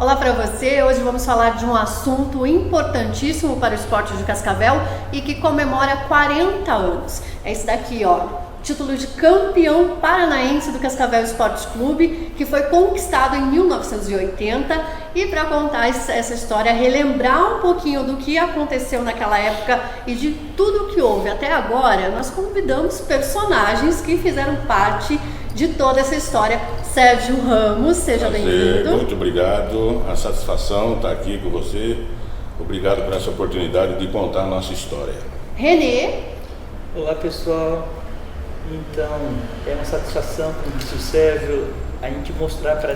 Olá para você, hoje vamos falar de um assunto importantíssimo para o esporte de Cascavel e que comemora 40 anos. É esse daqui, ó, título de campeão paranaense do Cascavel Esporte Clube, que foi conquistado em 1980. E para contar essa história, relembrar um pouquinho do que aconteceu naquela época e de tudo que houve até agora, nós convidamos personagens que fizeram parte de toda essa história. Sérgio Ramos, seja bem-vindo. Muito obrigado, a satisfação estar aqui com você. Obrigado por essa oportunidade de contar a nossa história. Renê. Olá pessoal, então é uma satisfação, como disse o Sérgio, a gente mostrar para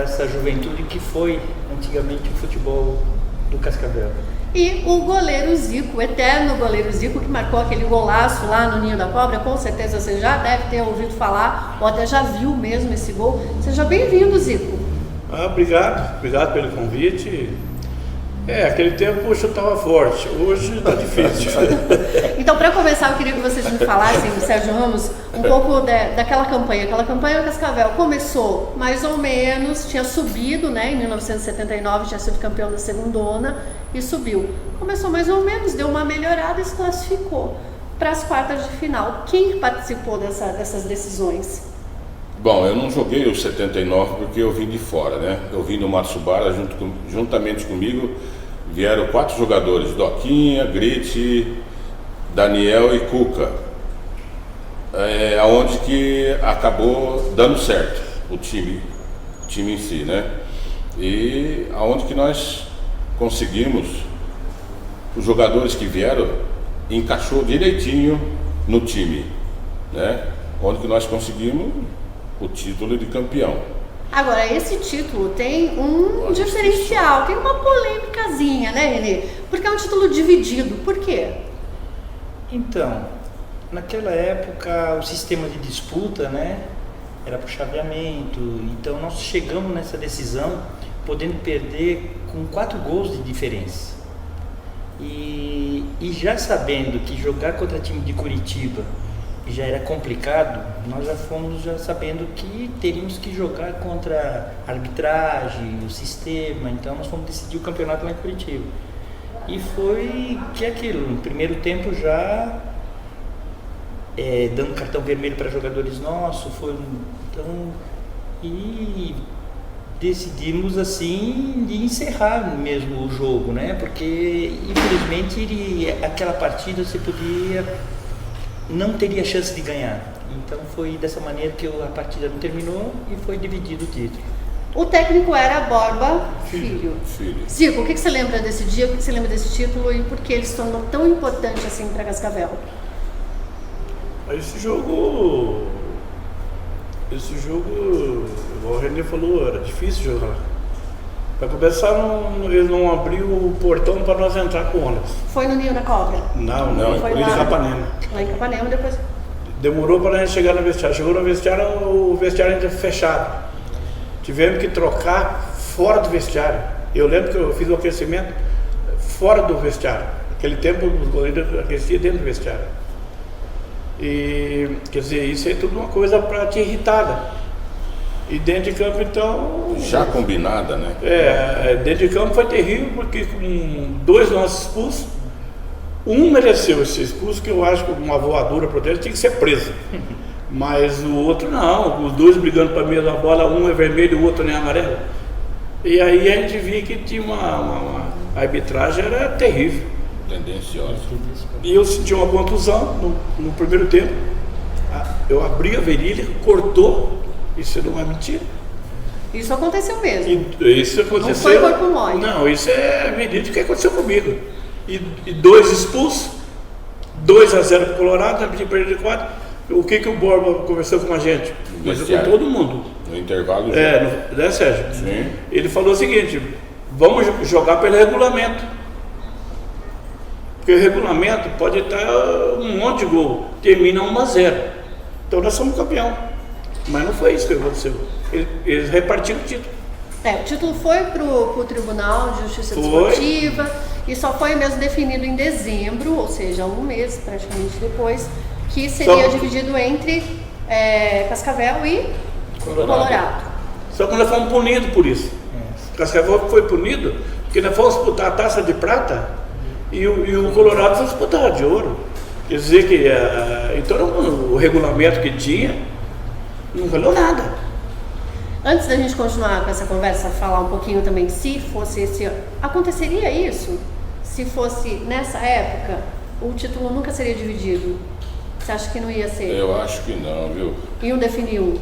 essa juventude que foi antigamente o futebol do Cascavel. E o goleiro Zico, o eterno goleiro Zico, que marcou aquele golaço lá no Ninho da Cobra. Com certeza você já deve ter ouvido falar, ou até já viu mesmo esse gol. Seja bem-vindo, Zico. Obrigado pelo convite. Aquele tempo eu chutava forte, hoje está difícil. Então, para começar, eu queria que vocês me falassem, Sérgio Ramos, um pouco daquela campanha. Aquela campanha Cascavel começou mais ou menos, tinha subido, né? Em 1979 tinha sido campeão da segundona e subiu. Começou mais ou menos, deu uma melhorada e se classificou para as quartas de final. Quem participou dessas decisões? Bom, eu não joguei o 79 porque eu vim de fora, né? Eu vim no Matsubara, juntamente comigo vieram 4 jogadores, Doquinha, Grite, Daniel e Cuca, aonde que acabou dando certo o time em si, né? E aonde que nós conseguimos, os jogadores que vieram, encaixou direitinho no time, né? Onde que nós conseguimos o título de campeão. Agora, esse título tem um diferencial, tem uma polêmicazinha, né, Renê? Porque é um título dividido. Por quê? Então, naquela época o sistema de disputa, né, era por chaveamento. Então nós chegamos nessa decisão podendo perder com 4 gols de diferença. E já sabendo que jogar contra time de Curitiba já era complicado, nós já fomos sabendo que teríamos que jogar contra a arbitragem, o sistema. Então nós fomos decidir o campeonato lá em Curitiba. E foi que aquilo, no primeiro tempo já dando cartão vermelho para jogadores nossos, e decidimos assim de encerrar mesmo o jogo, né? Porque infelizmente aquela partida não teria chance de ganhar. Então foi dessa maneira que a partida não terminou e foi dividido o título. O técnico era Borba Filho. Zico, o que você lembra desse dia, o que você lembra desse título e por que ele se tornou tão importante assim para Cascavel? Esse jogo, igual o René falou, era difícil jogar. Para começar, eles não abriu o portão para nós entrar com o ônibus. Foi no Ninho da Cobra? Não, foi em Capanema. Lá em Capanema, depois... Demorou para a gente chegar no vestiário. Chegou no vestiário, o vestiário ainda fechado. Tivemos que trocar fora do vestiário. Eu lembro que eu fiz o aquecimento fora do vestiário. Naquele tempo, os goleiros aqueciam dentro do vestiário. E, quer dizer, isso é tudo uma coisa para te irritar, né? E dentro de campo, então... Já combinada, né? Dentro de campo foi terrível, porque com 2 nossos expulsos, um mereceu ser expulso, que eu acho que uma voadora para ele tinha que ser preso. Mas o outro não, os 2 brigando para a mesma bola, um é vermelho e o outro nem amarelo. E aí a gente viu que tinha a arbitragem era terrível. Tendenciosa. E eu senti uma contusão no primeiro tempo. Eu abri a virilha, cortou. Isso não é mentira. Isso aconteceu mesmo. Isso aconteceu. Não foi corpo mole. Não, isso é verídico que aconteceu comigo. E 2 expulsos, 2-0 para o Colorado, na perda de 4. O que o Borba conversou com a gente? Conversou com todo mundo. No intervalo. Né, Sérgio? Sim. Ele falou o seguinte: vamos jogar pelo regulamento. Porque o regulamento pode estar um monte de gol, termina 1-0. Então nós somos campeão. Mas não foi isso que aconteceu. Eles repartiram o título. O título foi para o Tribunal de Justiça Desportiva e só foi mesmo definido em dezembro, ou seja, 1 mês praticamente depois, que seria dividido entre Cascavel e Colorado. Só que nós fomos punidos por isso. Cascavel foi punido porque nós fomos disputar a taça de prata e o Colorado foi disputar a de ouro. Quer dizer que então o regulamento que tinha não valeu nada. Antes da gente continuar com essa conversa, falar um pouquinho também, se fosse aconteceria isso? Se fosse nessa época, o título nunca seria dividido? Você acha que não ia ser? Eu acho que não, viu? Iam definir um?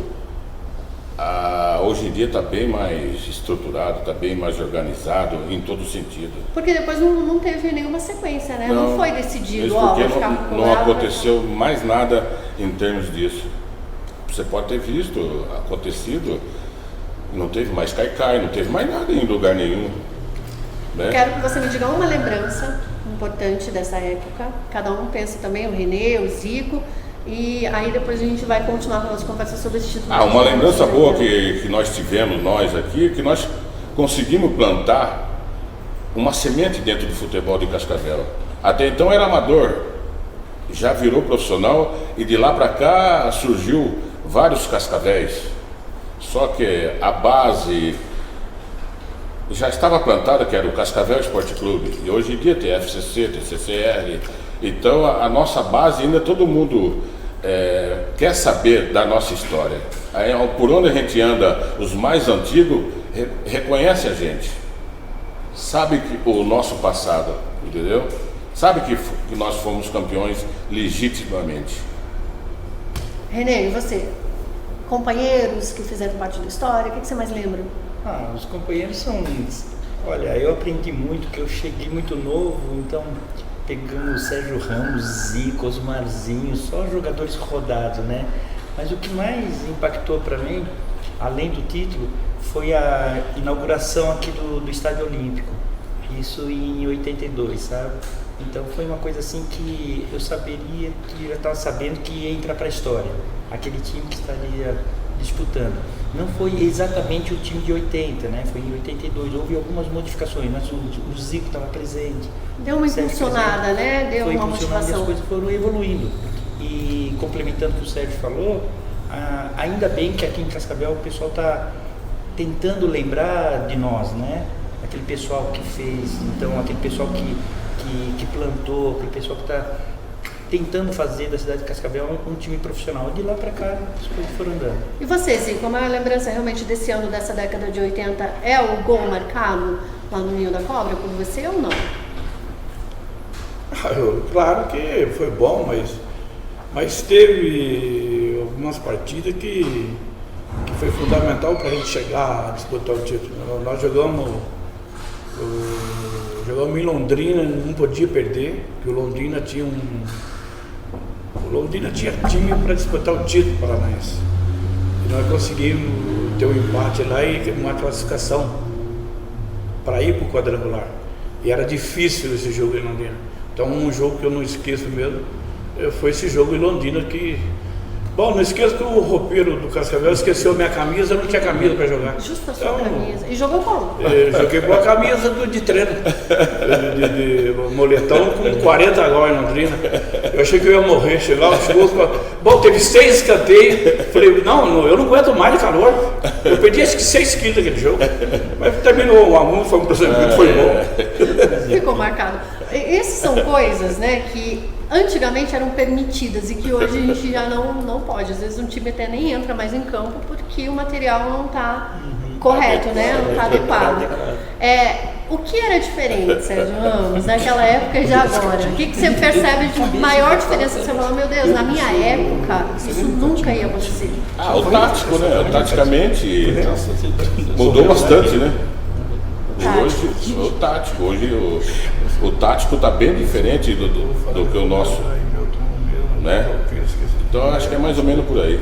Hoje em dia está bem mais estruturado, está bem mais organizado em todo sentido. Porque depois não teve nenhuma sequência, né? Não foi decidido, mesmo porque vai ficar com não aconteceu mais nada em termos disso. Você pode ter visto, acontecido, não teve mais caicai, não teve mais nada em lugar nenhum. Né? Quero que você me diga uma lembrança importante dessa época. Cada um pensa também, o Renê, o Zico. E aí depois a gente vai continuar com a nossa conversa sobre esse título. Uma lembrança boa que nós tivemos, nós aqui, que nós conseguimos plantar uma semente dentro do futebol de Cascavel. Até então era amador, já virou profissional e de lá para cá surgiu vários Cascavéis. Só que a base já estava plantada, que era o Cascavel Esporte Clube. E hoje em dia tem FCC, tem CCR. Então a nossa base ainda todo mundo quer saber da nossa história. Aí, por onde a gente anda, os mais antigos reconhecem a gente, sabe que o nosso passado, entendeu? Sabe que nós fomos campeões legitimamente. Renê, e você? Companheiros que fizeram parte da história, o que você mais lembra? Os companheiros são... Olha, eu aprendi muito, que eu cheguei muito novo, então pegamos Sérgio Ramos, Zico, Osmarzinho, só jogadores rodados, né? Mas o que mais impactou para mim, além do título, foi a inauguração aqui do Estádio Olímpico. Isso em 82, sabe? Então foi uma coisa assim que eu saberia, que eu estava sabendo que ia entrar para a história. Aquele time que estaria disputando. Não foi exatamente o time de 80, né? Foi em 82, houve algumas modificações, mas o Zico estava presente. Deu uma impulsionada, né? Deu uma motivação. E as coisas foram evoluindo. E complementando o que o Sérgio falou, ainda bem que aqui em Cascavel o pessoal está tentando lembrar de nós, né? Aquele pessoal que fez, então aquele pessoal que plantou, aquele pessoal que está tentando fazer da cidade de Cascavel um time profissional. De lá para cá as coisas foram andando. E você, Zico, como é a lembrança realmente desse ano, dessa década de 80, é o gol marcado lá no Ninho da Cobra por você ou não? Claro que foi bom, mas teve algumas partidas que foi fundamental para a gente chegar a disputar o título. Nós jogamos em Londrina, não podia perder, porque o Londrina tinha time para disputar o título paranaense. E nós conseguimos ter um empate lá e uma classificação para ir para o quadrangular. E era difícil esse jogo em Londrina. Então um jogo que eu não esqueço mesmo foi esse jogo em Londrina que... Bom, não esqueço que o roupeiro do Cascavel esqueceu minha camisa, eu não tinha camisa para jogar. Justo a sua camisa. E jogou como? Joguei com a camisa de treino, de moletão, com 40 graus em Londrina. Eu achei que eu ia morrer, chegava, bom, teve 6 escanteios. Falei, não, eu não aguento mais de calor. Eu perdi acho que 6 quilos naquele jogo. Mas terminou 1-1, foi um procedimento, foi bom. Ficou marcado. Essas são coisas, né, que antigamente eram permitidas e que hoje a gente já não pode. Às vezes um time até nem entra mais em campo porque o material não está correto, né? Não está adequado. O que era diferente, Sérgio Ramos, naquela época e de agora? O que você percebe de maior diferença? Você fala, meu Deus, na minha época isso nunca ia acontecer. O tático, né? Taticamente mudou bastante, né? Hoje o tático, o tático está bem diferente do que o nosso, né? Então acho que é mais ou menos por aí.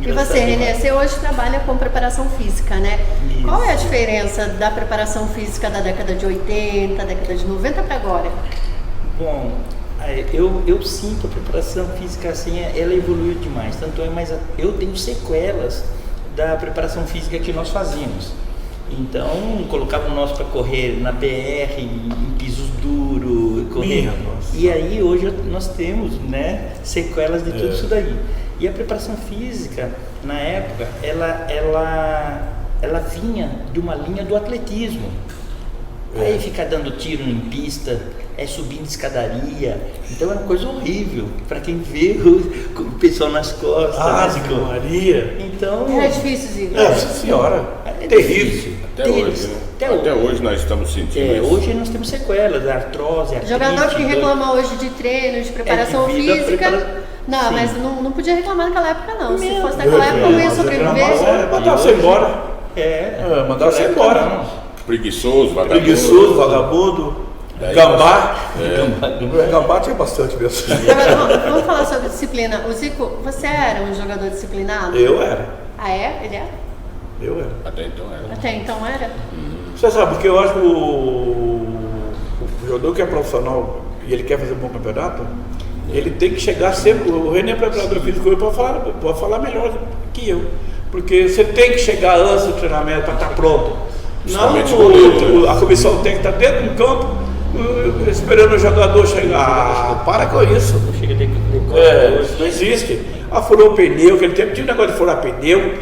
E você, Renê, você hoje trabalha com preparação física, né? Isso. Qual é a diferença da preparação física da década de 80, década de 90 para agora? Bom, eu sinto a preparação física assim, ela evoluiu demais. Tanto é, mas eu tenho sequelas da preparação física que nós fazíamos. Então, colocavam nós para correr na BR, em pisos duros, correr. E aí, hoje nós temos, né, sequelas de tudo isso daí. E a preparação física, na época, ela ela vinha de uma linha do atletismo. Aí fica dando tiro em pista, subindo escadaria. Então é uma coisa horrível para quem vê o pessoal nas costas. Maria. Então, Era difícil, Zico. Nossa senhora, é terrível. difícil. Até hoje, né? Até hoje nós estamos sentindo isso. Hoje nós temos sequelas, artrose, artrite. Jogador que reclama hoje de treino, de preparação de vida, física. Não, Sim. mas não podia reclamar naquela época, não. Se Meu fosse naquela época, não ia sobreviver. Mandar você embora. Mandar você embora. Preguiçoso, vagabundo. Preguiçoso, vagabundo, Daí gambá. É. Gambá tinha bastante mesmo. Agora, vamos falar sobre disciplina. O Zico, você era um jogador disciplinado? Eu era. Ah, é? Ele é? Eu era. Até então era. Até então era? Você sabe, porque eu acho que o jogador que é profissional e ele quer fazer um bom campeonato, ele tem que chegar sempre. O René é preparador físico, ele pode falar melhor que eu. Porque você tem que chegar antes do treinamento para estar pronto. Não, a comissão tem que estar dentro do campo esperando o jogador chegar. Para com isso. Não existe. Furou o pneu, aquele tempo tinha um negócio de furar pneu,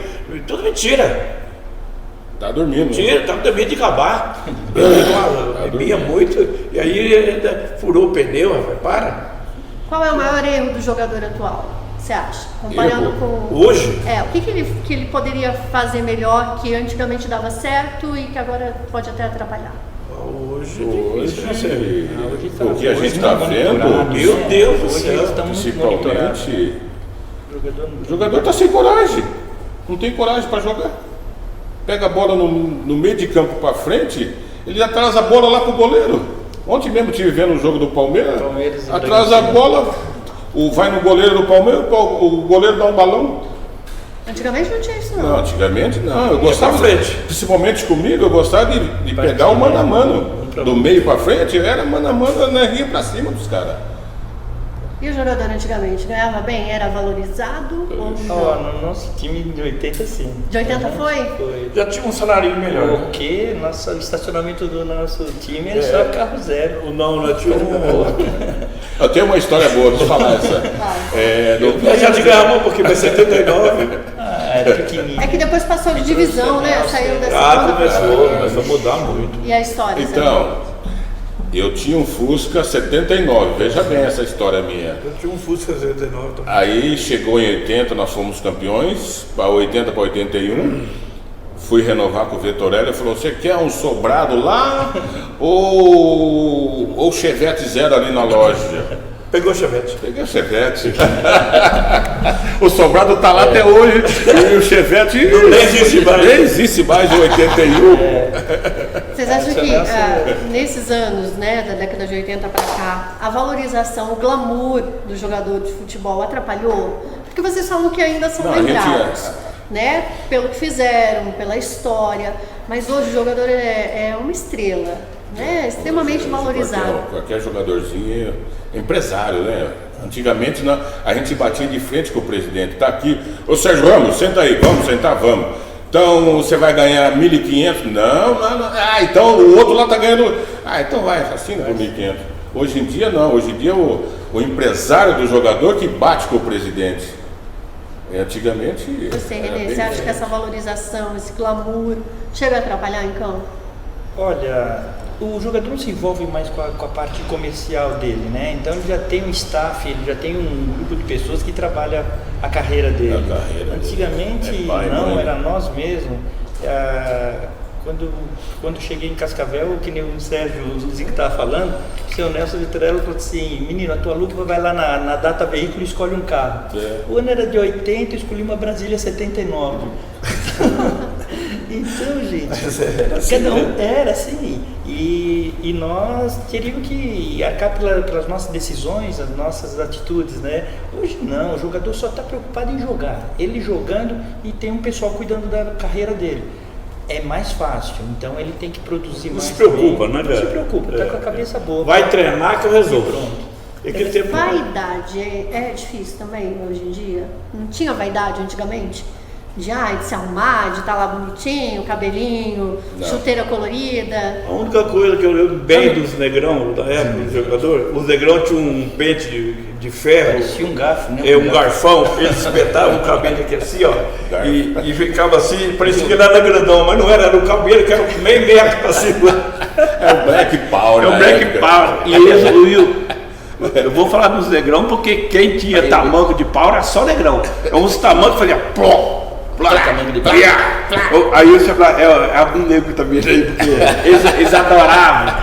tudo mentira. Tá dormindo. Mentira, tá dormindo de acabar. Bebia muito, e aí furou o pneu, rapaz, para. Qual é o maior erro do jogador atual, você acha? Comparando Erro? com... Hoje? O que ele poderia fazer melhor que antigamente dava certo e que agora pode até atrapalhar? Hoje o que a gente está vendo, meu Deus do céu, principalmente, o jogador está sem coragem, não tem coragem para jogar. Pega a bola no meio de campo para frente, ele atrasa a bola lá pro goleiro. Ontem mesmo estive vendo o jogo do Palmeiras, atrasa a bola, vai no goleiro do Palmeiras, o goleiro dá um balão. Antigamente não tinha isso, não. Não, antigamente não. Eu gostava, principalmente comigo, eu gostava de pegar o mano a mano. Do meio pra frente, era mano a mano, na ria pra cima dos caras. E o jogador antigamente ganhava bem? Era valorizado ou não? No nosso time de 80, sim. De 80 foi? Foi. Já tinha um salário melhor. Porque o estacionamento do nosso time era só carro zero. Não tinha Eu tenho uma história boa, deixa eu falar essa. Já te ganhamos um pouquinho, mas 79. Era pequenininho. É que depois passou de divisão, né? Saiu da segunda Começou a mudar muito. E a história? Então, eu tinha um Fusca 79, veja bem essa história minha. Eu tinha um Fusca 79 também. Aí chegou em 80, nós fomos campeões, para 80 para 81. Fui renovar com o Vettorelli, ele falou: você quer um sobrado lá ou Chevette zero ali na loja? Pegou o Chevette. Peguei o Chevette. O sobrado tá lá até hoje. E o Chevette nem existe mais de 81. Vocês acham que nesses anos, né, da década de 80 para cá, a valorização, o glamour do jogador de futebol atrapalhou? Porque vocês falam que ainda são lembrados, né? Pelo que fizeram, pela história. Mas hoje o jogador é uma estrela, né? Extremamente valorizado. Qualquer jogadorzinho empresário, né? Antigamente a gente batia de frente com o presidente. Tá aqui, ô Sérgio Ramos, senta aí, vamos sentar, vamos. Então você vai ganhar 1.500? Não. Então o outro lá tá ganhando. Então vai, assina por 1.500. Hoje em dia não, hoje em dia o empresário do jogador que bate com o presidente. Antigamente. Você, René, você acha que essa valorização, esse glamour, chega a atrapalhar em campo? Olha, o jogador não se envolve mais com a parte comercial dele, né? Então ele já tem um staff, ele já tem um grupo de pessoas que trabalha a carreira dele. Antigamente era nós mesmos. Quando cheguei em Cascavel, que nem o Sérgio Zico estava falando, o seu Nelson Vitorello falou assim: menino, a tua lupa vai lá na Data Veículo e escolhe um carro. O ano era de 80, eu escolhi uma Brasília 79. Então, gente, cada um era assim. E nós teríamos que arcar pelas nossas decisões, as nossas atitudes, né? Hoje não, o jogador só está preocupado em jogar. Ele jogando e tem um pessoal cuidando da carreira dele. É mais fácil, então ele tem que produzir mais. Não se preocupa, né, Não se preocupa, tá com a cabeça boa. Vai treinar que eu resolvo. Pronto. Vaidade é difícil também hoje em dia? Não tinha vaidade antigamente? de se arrumar, de estar lá bonitinho, cabelinho, Não. chuteira colorida? A única coisa que eu lembro bem dos negrão, da época do jogador, os negrão tinham um pente de ferro, Parecia um garfo, né? um garfão, eles espetavam o cabelo aqui assim, ó, e ficava assim, parecia que ele era grandão, mas não era o cabelo que era meio metro pra cima. É o Black Power. É o na Black época. Power. E eles, eu vou falar dos negrão porque quem tinha tamanco de pau era só negrão. Uns tamancos fazia plom. Tamanco de pau. Aí você fala, é algum negro também aí, porque eles adoravam.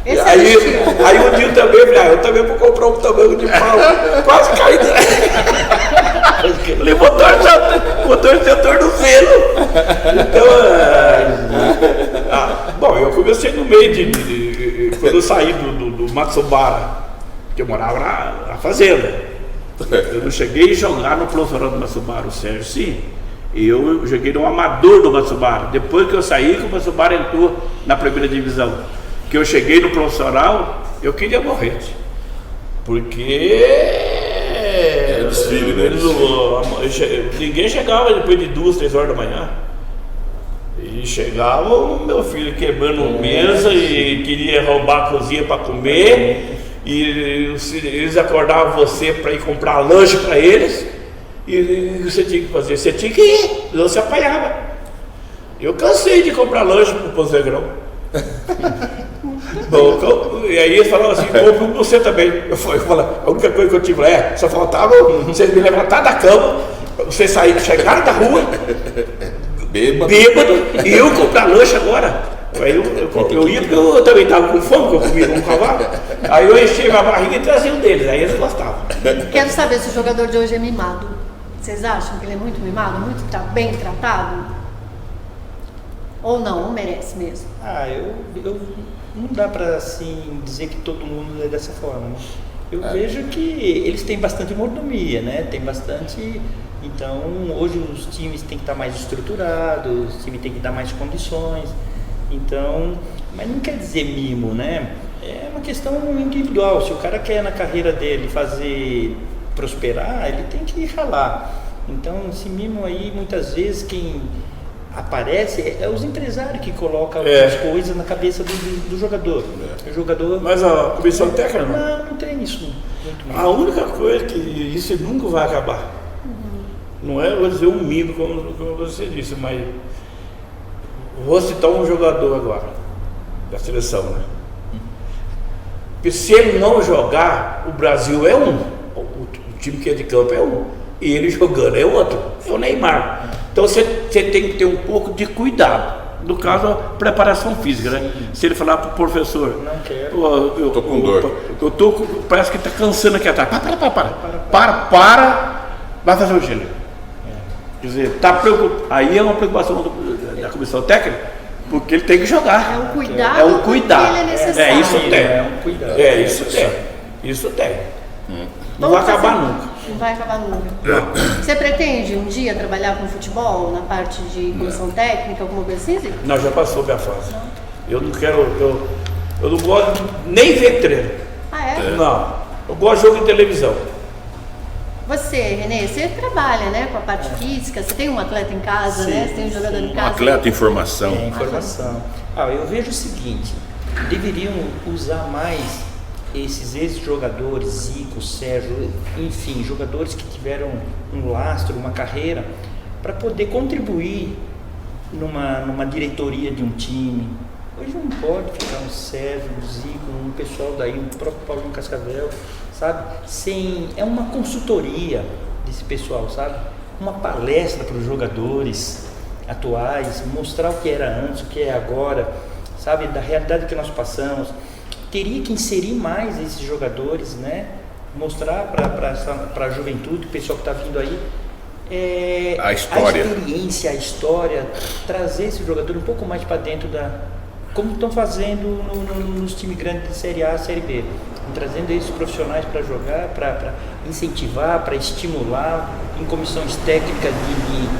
Esse é o Aí estilo. o Dinho também, eu também vou comprar um tamanco de pau. Quase caí. Ele botou esse tornozelo. Então, bom, eu comecei no meio quando eu saí do Matsubara, que eu morava na fazenda. Eu não cheguei a jogar no profissional do Matsubara, o Sérgio, sim. Eu joguei no amador do Matsubara. Depois que eu saí, que o Matsubara entrou na primeira divisão. Que eu cheguei no profissional, eu queria morrer. Porque desfile, né? Ninguém chegava depois de 2, 3 horas da manhã. E chegava o meu filho quebrando mesa e queria roubar a cozinha para comer. E eles acordavam você para ir comprar lanche para eles. E você tinha que fazer? Você tinha que ir, senão você apanhava. Eu cansei de comprar lanche para o Pozegrão. Bom, e aí eles falavam assim, compra um você também. Eu falei, a única coisa que eu tive lá só faltava vocês me levantar da cama, vocês chegaram da rua, bêbado, e eu comprar lanche agora. Aí eu ia porque eu também estava com fome, porque eu comia um cavalo. Aí eu enchia a barriga e trazia um deles, aí eles gostavam. Quero saber se o jogador de hoje é mimado. Vocês acham que ele é muito mimado, muito bem tratado? Ou não, ou merece mesmo? Eu não dá para assim dizer que todo mundo é dessa forma, né? Eu vejo que eles têm bastante mordomia, né? Tem bastante. Então, hoje os times têm que estar mais estruturados, os times têm que dar mais condições. Então, mas não quer dizer mimo, né? É uma questão individual. Se o cara quer na carreira dele fazer prosperar, ele tem que ralar. Então, esse mimo aí, muitas vezes quem aparece é os empresários que colocam as coisas na cabeça do jogador. O jogador. Mas a comissão técnica não tem isso. A única coisa que isso nunca vai acabar. Não é, vou dizer, um mimo, como você disse, mas vou citar um jogador agora da seleção, né? Porque se ele não jogar, o Brasil é um, o time que é de campo é um, e ele jogando é outro, é o Neymar. Então você tem que ter um pouco de cuidado. No caso, a preparação física, né? Se ele falar para o professor, não quero. Eu tô com dor. Parece que está cansando aqui atrás. Para, vai fazer o gelo. Quer dizer, tá preocupado. Aí é uma preocupação da comissão técnica, porque ele tem que jogar. É um cuidado. É um cuidado. Ele é necessário. Isso tem. É um cuidado. Isso tem. Não vai acabar nunca. Não vai acabar nunca. Você pretende um dia trabalhar com futebol, na parte de comissão técnica, alguma coisa assim, Zico? Não, já passou minha fase. Eu não quero. Eu não gosto nem ver treino. Ah, é? Não. Eu gosto de jogo de televisão. Você, Renê, você trabalha, né, com a parte física, você tem um atleta em casa, né? Você tem um jogador em Um casa. atleta em formação. É informação. Eu vejo o seguinte, deveriam usar mais esses ex-jogadores, Zico, Sérgio, enfim, jogadores que tiveram um lastro, uma carreira, para poder contribuir numa diretoria de um time. Hoje não pode ficar um Sérgio, um Zico, um pessoal daí, o próprio Paulinho Cascavel, sabe? É uma consultoria desse pessoal, sabe? Uma palestra para os jogadores atuais, mostrar o que era antes, o que é agora, sabe? Da realidade que nós passamos. Teria que inserir mais esses jogadores, né? Mostrar para a juventude, o pessoal que está vindo aí, a história. A experiência, a história, trazer esse jogador um pouco mais para dentro como estão fazendo nos times grandes de Série A, Série B, trazendo esses profissionais para jogar, para incentivar, para estimular, em comissões técnicas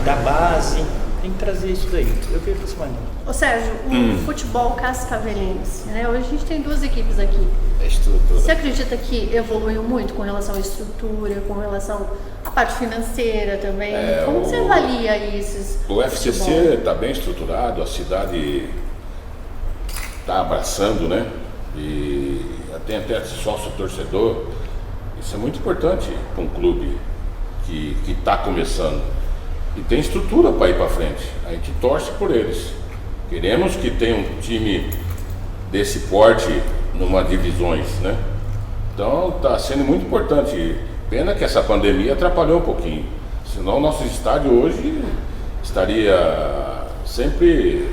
da base. Tem que trazer isso daí. Eu vejo dessa maneira. Ô Sérgio, o futebol cascavelense, né? Hoje a gente tem 2 equipes aqui. A estrutura. Você acredita que evoluiu muito com relação à estrutura, com relação A parte financeira também. Como você avalia isso? O FCC está bem estruturado, a cidade está abraçando, né? E tem até sócio torcedor. Isso é muito importante para um clube que está começando. E tem estrutura para ir para frente. A gente torce por eles. Queremos que tenha um time desse porte numa divisões, né? Então está sendo muito importante. Pena que essa pandemia atrapalhou um pouquinho. Senão o nosso estádio hoje estaria sempre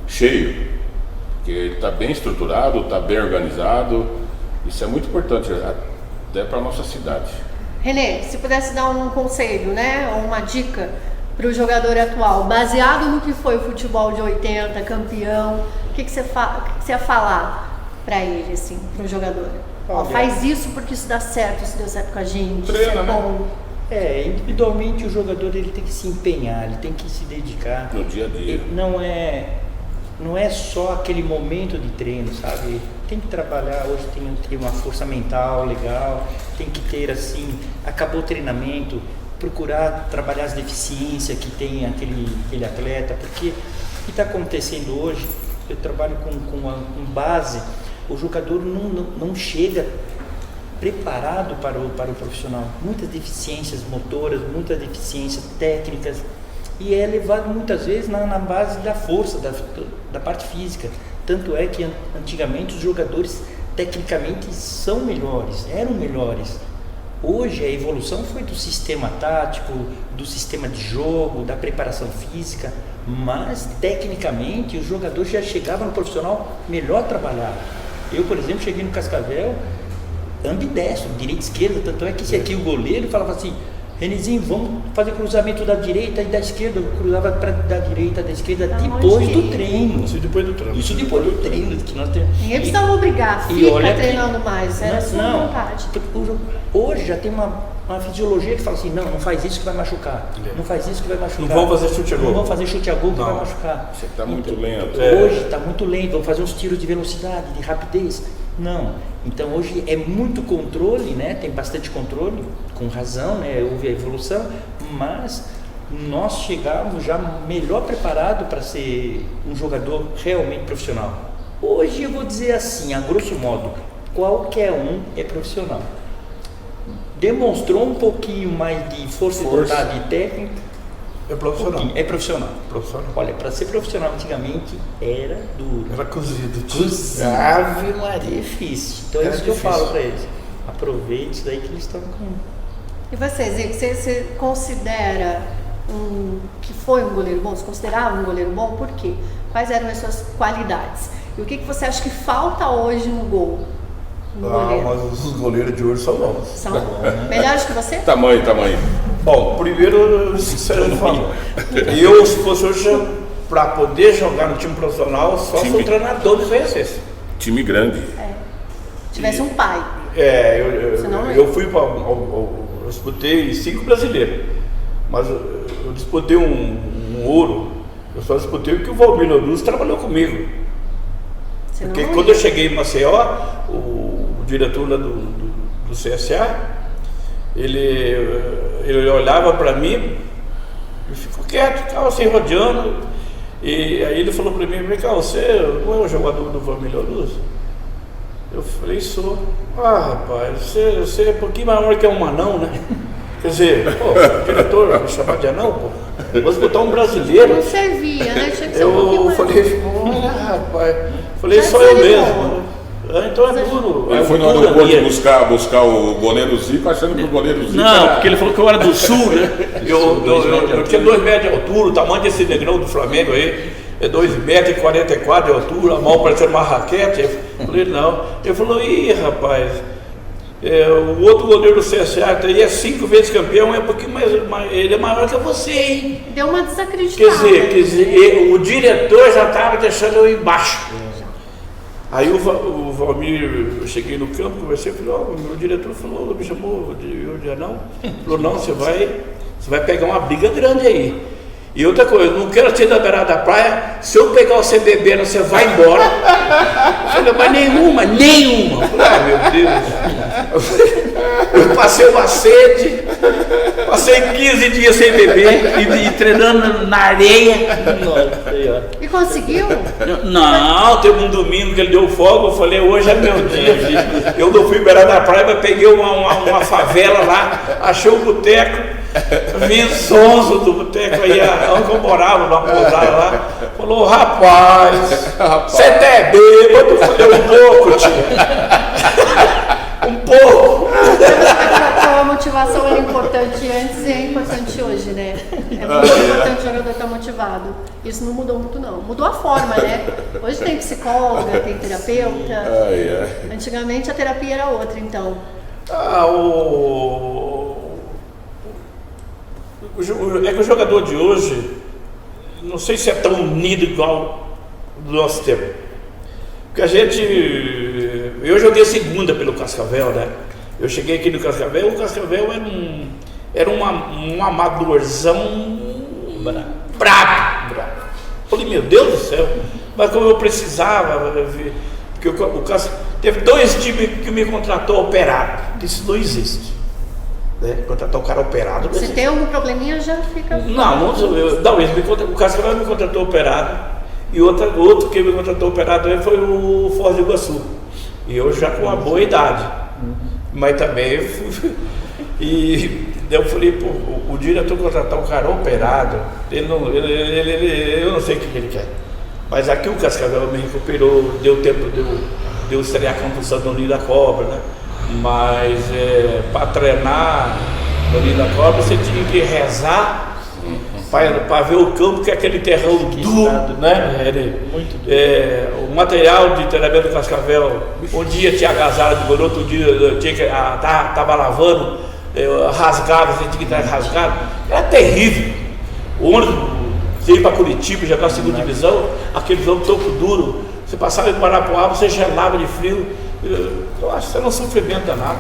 cheio. Porque ele está bem estruturado, está bem organizado. Isso é muito importante até para a nossa cidade. Renê, se pudesse dar um conselho, né, ou uma dica para o jogador atual, baseado no que foi o futebol de 80, campeão, o que você ia falar para ele, assim, para o jogador? Ó, faz isso porque isso dá certo, isso deu certo com a gente. Treina, né? Individualmente o jogador ele tem que se empenhar, ele tem que se dedicar. No dia a dia. Não é só aquele momento de treino, sabe? Tem que trabalhar, hoje tem que ter uma força mental legal, tem que ter assim, acabou o treinamento, procurar trabalhar as deficiências que tem aquele atleta, porque o que está acontecendo hoje, eu trabalho com base, o jogador não chega preparado para o profissional, muitas deficiências motoras, muitas deficiências técnicas, e é levado muitas vezes na base da força, da parte física. Tanto é que antigamente os jogadores tecnicamente eram melhores. Hoje a evolução foi do sistema tático, do sistema de jogo, da preparação física, mas tecnicamente os jogadores já chegavam no profissional melhor trabalhado. Eu, por exemplo, cheguei no Cascavel ambidestro, direita e esquerda, tanto é que esse aqui o goleiro falava assim: Renezinho, vamos fazer cruzamento da direita e da esquerda. Eu cruzava da direita, da esquerda, depois do treino. Isso depois do treino. Isso depois do treino. Que nós temos. Ninguém precisa obrigar, fica treinando mais, era a sua vontade. Hoje já tem uma fisiologia que fala assim: não faz isso que vai machucar. Não faz isso que vai machucar. Não vamos fazer chute a gol. Não vamos fazer chute a gol que vai machucar. Você está muito lento. Hoje está muito lento, vamos fazer uns tiros de velocidade, de rapidez. Não. Então hoje é muito controle, né? Tem bastante controle, com razão, né? Houve a evolução, mas nós chegamos já melhor preparado para ser um jogador realmente profissional. Hoje eu vou dizer assim, a grosso modo, qualquer um é profissional. Demonstrou um pouquinho mais de força. E vontade e técnica, é profissional. É profissional. Profissional. Olha, para ser profissional antigamente era duro. Era cozido. Ave Maria, difícil. Então é isso que eu falo para eles. Aproveite isso daí que eles estão com. E você, Zico, você considera que foi um goleiro bom? Você considerava um goleiro bom? Por quê? Quais eram as suas qualidades? E o que você acha que falta hoje no gol? Mas os goleiros de hoje são bons. São melhores que você? Tamanho. Bom, primeiro, sinceramente falando, eu, se fosse hoje, para poder jogar no time profissional, só se o treinador me conhecesse. Time grande. Tivesse um pai. Eu fui para. Eu disputei 5 brasileiros, mas eu disputei um ouro. Eu só disputei porque o Valmir Loduz trabalhou comigo. Porque quando eu cheguei em Maceió, o diretor lá do CSA, ele olhava para mim e ficou quieto, ficava assim rodeando. E aí ele falou para mim: vem cá, você não é o jogador do Valmir Loduz? Eu falei: sou. Rapaz, você é um pouquinho maior que um anão, né? Quer dizer, o diretor me chamar de anão, pô. Vou botar um brasileiro. Não servia, né? Tinha que ser um pouquinho mais. Eu falei: rapaz. Falei: sou eu mesmo. Então é duro. Ele foi no aeroporto buscar o goleiro Zico, achando que o goleiro Zico porque ele falou que eu era do sul, né? Eu tinha 2 metros de altura, o tamanho desse negrão do Flamengo aí. É 2,44 m de altura, mal parecendo uma raquete. Eu falei: não. Ele falou: ih, rapaz, o outro goleiro do CSA aí é 5 vezes campeão, é um pouquinho mais, ele é maior que você, hein? Deu uma desacreditada. Quer dizer, o diretor já estava deixando eu embaixo. Aí o Valmir, eu cheguei no campo, conversei, falei: o meu diretor falou, me chamou de anão. Falou: não, você vai pegar uma briga grande aí. E outra coisa, não quero ser da beirada da praia, se eu pegar você bebendo, você vai embora. Eu falei: mas nenhuma. Eu falei: meu Deus. Eu passei uma sede, passei 15 dias sem beber e treinando na areia. Nossa, E conseguiu? não, teve um domingo que ele deu fogo, eu falei, hoje é meu dia, filho. Eu não fui beirado da praia, mas peguei uma favela lá, achei um boteco, vim sonso do boteco aí, onde eu morava, numa pousada lá, falou, rapaz, você até bêbado? Eu falei, um pouco, tia. Um pouco. A motivação era importante antes e é importante hoje, né? É muito importante o jogador estar motivado. Isso não mudou muito, não. Mudou a forma, né? Hoje tem psicóloga, tem terapeuta. Antigamente a terapia era outra, então. É que o jogador de hoje, não sei se é tão unido igual do nosso tempo. Porque a gente... Eu joguei segunda pelo Cascavel, né? Eu cheguei aqui no Cascavel, o Cascavel era um amadorzão brabo. Falei, meu Deus do céu, mas como eu precisava, porque o Cascavel... Teve 2 times que me contratou operado, isso não existe. Né? Contratar o cara operado. Se tem algum probleminha, já fica... O Cascavel me contratou operado, e outro que me contratou operado foi o Foz do Iguaçu. E eu já com uma boa idade. Mas também e eu falei, pô, o diretor contratar um cara operado, eu não sei o que ele quer. Mas aqui o Cascavel me recuperou, deu tempo de eu estrear campo Santo Ninho da Cobra, né? Mas para treinar no Ninho da Cobra você tinha que rezar para ver o campo, que é aquele terrão duro, né? Muito duro. O material de treinamento do Cascavel, um dia tinha agasalho de goleiro, outro dia tinha que tava lavando, rasgava, você tinha que estar rasgado. Era terrível. O ônibus, você ia para Curitiba, jogar a segunda divisão, aquele jogo topo duro, você passava em Guarapuava, você gelava de frio. Eu acho que isso é um sofrimento danado.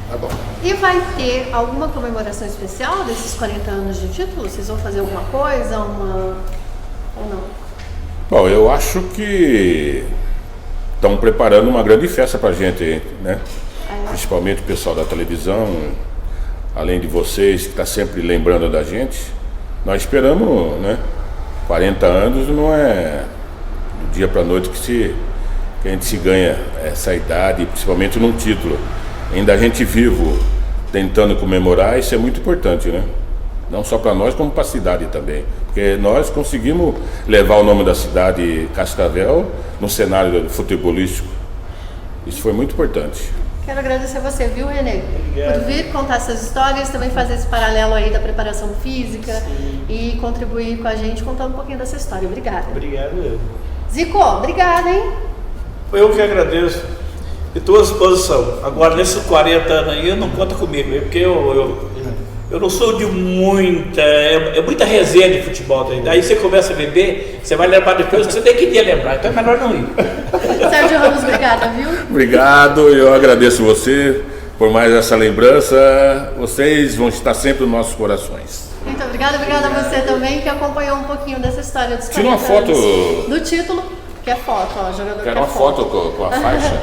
Tá bom. E vai ter alguma comemoração especial desses 40 anos de título? Vocês vão fazer alguma coisa, ou não? Bom, eu acho que estão preparando uma grande festa pra gente, né? Principalmente o pessoal da televisão, além de vocês que está sempre lembrando da gente. Nós esperamos, né? 40 anos não é do dia para a noite que a gente se ganha essa idade, principalmente num título. Ainda a gente vivo tentando comemorar, isso é muito importante, né? Não só para nós, como para a cidade também. Porque nós conseguimos levar o nome da cidade Cascavel no cenário futebolístico. Isso foi muito importante. Quero agradecer a você, viu, Renê? Obrigado. Por vir contar essas histórias, também fazer esse paralelo aí da preparação física. Sim. E contribuir com a gente contando um pouquinho dessa história. Obrigada. Obrigado, eu. Zico, obrigada, hein? Eu que agradeço. Estou à disposição. Agora, nesses 40 anos aí, não conta comigo, porque eu não sou de muita... É muita resenha de futebol. Daí você começa a beber, você vai lembrar depois que você nem queria lembrar. Então é melhor não ir. Sérgio Ramos, obrigada, viu? Obrigado, eu agradeço você por mais essa lembrança. Vocês vão estar sempre nos nossos corações. Muito obrigada a você também que acompanhou um pouquinho dessa história dos 40 Tira uma foto do título. Quer foto, ó, jogador quer quer uma foto com a faixa.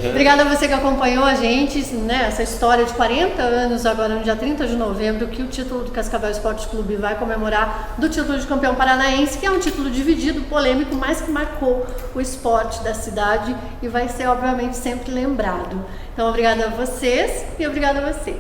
Obrigada a você que acompanhou a gente, né, essa história de 40 anos, agora no dia 30 de novembro, que o título do Cascavel Esporte Clube vai comemorar do título de campeão paranaense, que é um título dividido, polêmico, mas que marcou o esporte da cidade e vai ser, obviamente, sempre lembrado. Então, obrigada a vocês e obrigada a você.